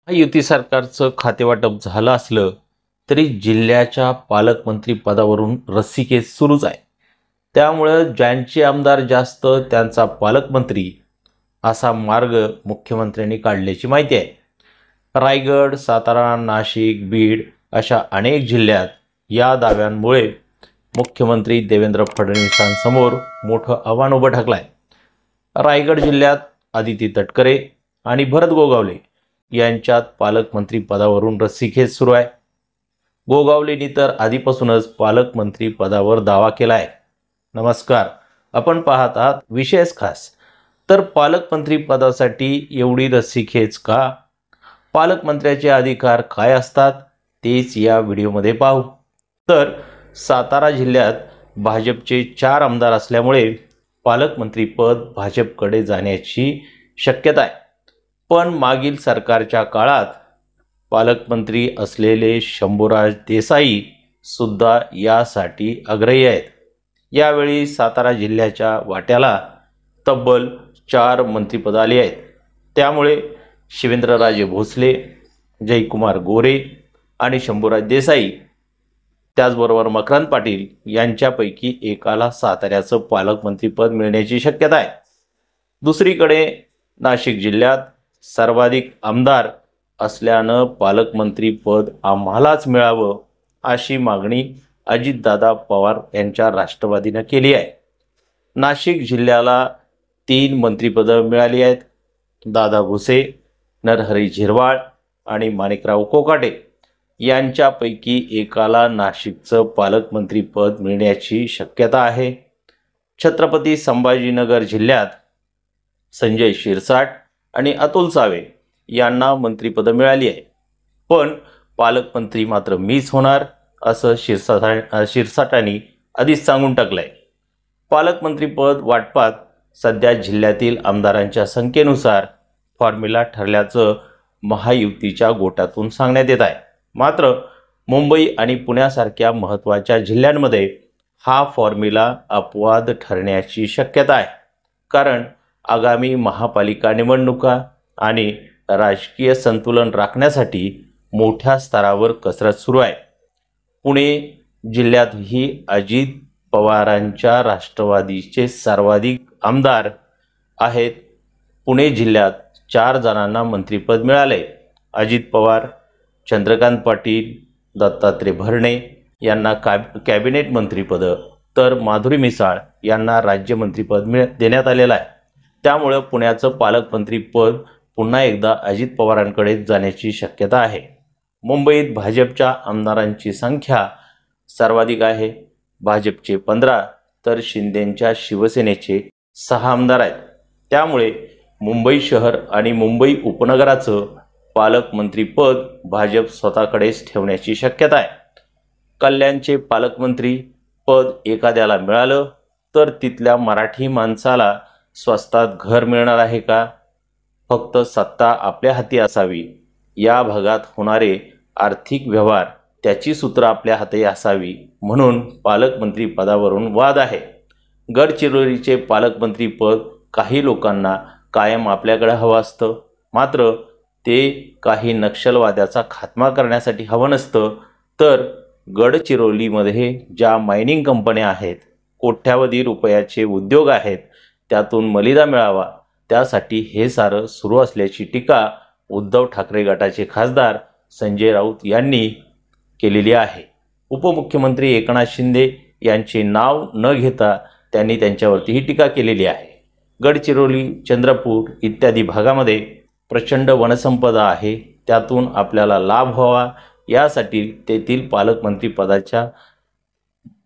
युती सरकारचं खातेवाटप झालं असलं तरी जिल्ह्याच्या पालकमंत्री पदावरून रस्सीखेच सुरूच आहे. त्यामुळे ज्यांचे आमदार जास्त त्यांचा पालकमंत्री असा मार्ग मुख्यमंत्र्यांनी काढल्याची माहिती आहे. रायगड, सातारा, नाशिक, बीड अशा अनेक जिल्ह्यात या दाव्यांमुळे मुख्यमंत्री देवेंद्र फडणवीसांसमोर मोठं आव्हान उभं ठाकलं आहे. रायगड जिल्ह्यात आदिती तटकरे आणि भरत गोगावले यांच्यात पालकमंत्री पदावरून रस्सीखेच सुरू आहे. गोगावलेंनी तर आधीपासूनच पालकमंत्री पदावर दावा केला आहे. नमस्कार, आपण पाहत आहात विशेष खास. तर पालकमंत्री पदासाठी एवढी रस्सीखेच का? पालकमंत्र्याचे अधिकार काय असतात तेच या व्हिडिओमध्ये पाहू. तर सातारा जिल्ह्यात भाजपचे 4 आमदार असल्यामुळे पालकमंत्रीपद भाजपकडे जाण्याची शक्यता आहे. पण मागील सरकारच्या काळात पालकमंत्री असलेले शंभूराज देसाई सुद्धा यासाठी आग्रही आहेत. यावेळी सातारा जिल्ह्याच्या वाट्याला तब्बल 4 मंत्रिपद आली आहेत. त्यामुळे शिवेंद्रराजे भोसले, जयकुमार गोरे आणि शंभूराज देसाई, त्याचबरोबर मकरंद पाटील यांच्यापैकी एकाला साताऱ्याचं पालकमंत्रीपद मिळण्याची शक्यता आहे. दुसरीकडे नाशिक जिल्ह्यात सर्वाधिक आमदार असल्यानं पालकमंत्रीपद आम्हालाच मिळावं अशी मागणी अजितदादा पवार यांच्या राष्ट्रवादीनं केली आहे. नाशिक जिल्ह्याला 3 मंत्रिपदं मिळाली आहेत. दादा भुसे, नरहरी झिरवाळ आणि माणिकराव कोकाटे यांच्यापैकी एकाला नाशिकचं पालकमंत्रीपद मिळण्याची शक्यता आहे. छत्रपती संभाजीनगर जिल्ह्यात संजय शिरसाट आणि अतुल सावे यांना मंत्रिपदं मिळाली आहे. पण पालकमंत्री मात्र मीच होणार असं शिरसाटांनी आधीच सांगून टाकलं आहे. पालकमंत्रीपद वाटपात सध्या जिल्ह्यातील आमदारांच्या संख्येनुसार फॉर्म्युला ठरल्याचं महायुतीच्या गोटातून सांगण्यात येत आहे. मात्र मुंबई आणि पुण्यासारख्या महत्त्वाच्या जिल्ह्यांमध्ये हा फॉर्म्युला अपवाद ठरण्याची शक्यता आहे. कारण आगामी महापालिका निवडणुका आणि राजकीय संतुलन राखण्यासाठी मोठ्या स्तरावर कसरत सुरू आहे. पुणे जिल्ह्यातही अजित पवारांच्या राष्ट्रवादीचे सर्वाधिक आमदार आहेत. पुणे जिल्ह्यात 4 जणांना मंत्रिपद मिळाले. अजित पवार, चंद्रकांत पाटील, दत्तात्रय भरणे यांना कॅबिनेट मंत्रिपद, तर माधुरी मिसाळ यांना राज्यमंत्रीपद देण्यात आलेलं आहे. त्यामुळे पुण्याचं पालकमंत्रीपद पुन्हा एकदा अजित पवारांकडे जाण्याची शक्यता आहे. मुंबईत भाजपच्या आमदारांची संख्या सर्वाधिक आहे. भाजपचे 15 तर शिंदेंच्या शिवसेनेचे 6 आमदार आहेत. त्यामुळे मुंबई शहर आणि मुंबई उपनगराचं पालकमंत्रीपद भाजप स्वतःकडेच ठेवण्याची शक्यता आहे. कल्याणचे पालकमंत्री पद एखाद्याला मिळालं तर तिथल्या मराठी माणसाला स्वस्तात घर मिळणार आहे का? फक्त सत्ता आपल्या हाती असावी, या भागात होणारे आर्थिक व्यवहार त्याची सूत्र आपल्या हाती असावी, म्हणून पालकमंत्री पदावरून वाद आहे. गडचिरोलीचे पालकमंत्रीपद काही लोकांना कायम आपल्याकडे हवं असतं. मात्र ते काही नक्षलवाद्याचा खात्मा करण्यासाठी हवं नसतं, तर गडचिरोलीमध्ये ज्या मायनिंग कंपन्या आहेत, कोट्यावधी रुपयाचे उद्योग आहेत, त्यातून मलिदा मिळावा त्यासाठी हे सारं सुरू असल्याची टीका उद्धव ठाकरे गटाचे खासदार संजय राऊत यांनी केलेली आहे. उपमुख्यमंत्री एकनाथ शिंदे यांचे नाव न घेता त्यांनी त्यांच्यावरती ही टीका केलेली आहे. गडचिरोली, चंद्रपूर इत्यादी भागामध्ये प्रचंड वनसंपदा आहे. त्यातून आपल्याला लाभ व्हावा यासाठी तेथील पालकमंत्री पदाच्या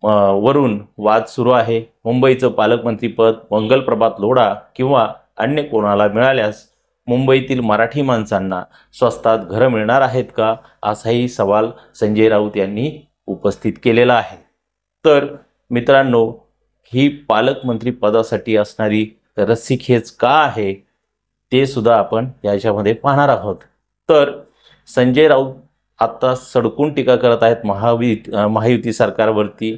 वरून वाद सुरू आहे. मुंबईचं पालकमंत्रीपद मंगलप्रभात लोढा किंवा अन्य कोणाला मिळाल्यास मुंबईतील मराठी माणसांना स्वस्तात घरं मिळणार आहेत का, असाही सवाल संजय राऊत यांनी उपस्थित केलेला आहे. तर मित्रांनो, ही पालकमंत्री पदासाठी असणारी रस्सीखेच का आहे ते सुद्धा आपण याच्यामध्ये पाहणार आहोत. तर संजय राऊत आता सडकून टीका करत आहेत महायुती सरकारवरती.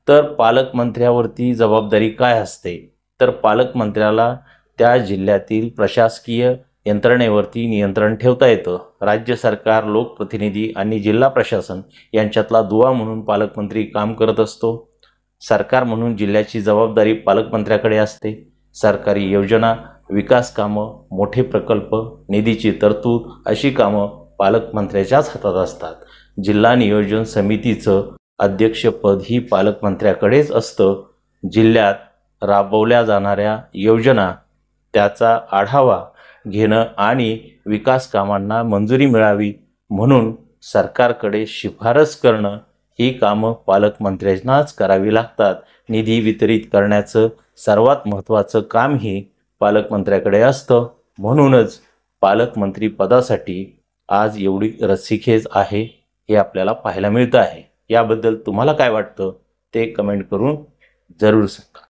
तर पालकमंत्र्यावरती जबाबदारी काय असते? तर पालकमंत्र्याला त्या जिल्ह्यातील प्रशासकीय यंत्रणेवरती नियंत्रण ठेवता येतं. राज्य सरकार, लोकप्रतिनिधी आणि जिल्हा प्रशासन यांच्यातला दुवा म्हणून पालकमंत्री काम करत असतो. सरकार म्हणून जिल्ह्याची जबाबदारी पालकमंत्र्याकडे असते. सरकारी योजना, विकास कामं, मोठे प्रकल्प, निधीची तरतूद अशी कामं पालकमंत्र्याच्याच हातात असतात. जिल्हा नियोजन समितीचं अध्यक्षपद ही पालकमंत्र्याकडेच असतं. जिल्ह्यात राबवल्या जाणाऱ्या योजना, त्याचा आढावा घेणं आणि विकास कामांना मंजुरी मिळावी म्हणून सरकारकडे शिफारस करणं ही कामं पालकमंत्र्यांनाच करावी लागतात. निधी वितरित करण्याचं सर्वात महत्त्वाचं काम हे पालकमंत्र्याकडे असतं. म्हणूनच पालकमंत्री पदासाठी आज एवढी रस्सीखेच आहे हे आपल्याला पाहायला मिळतं आहे. याबद्दल तुम्हाला काय वाटतं ते कमेंट करून जरूर सांगा.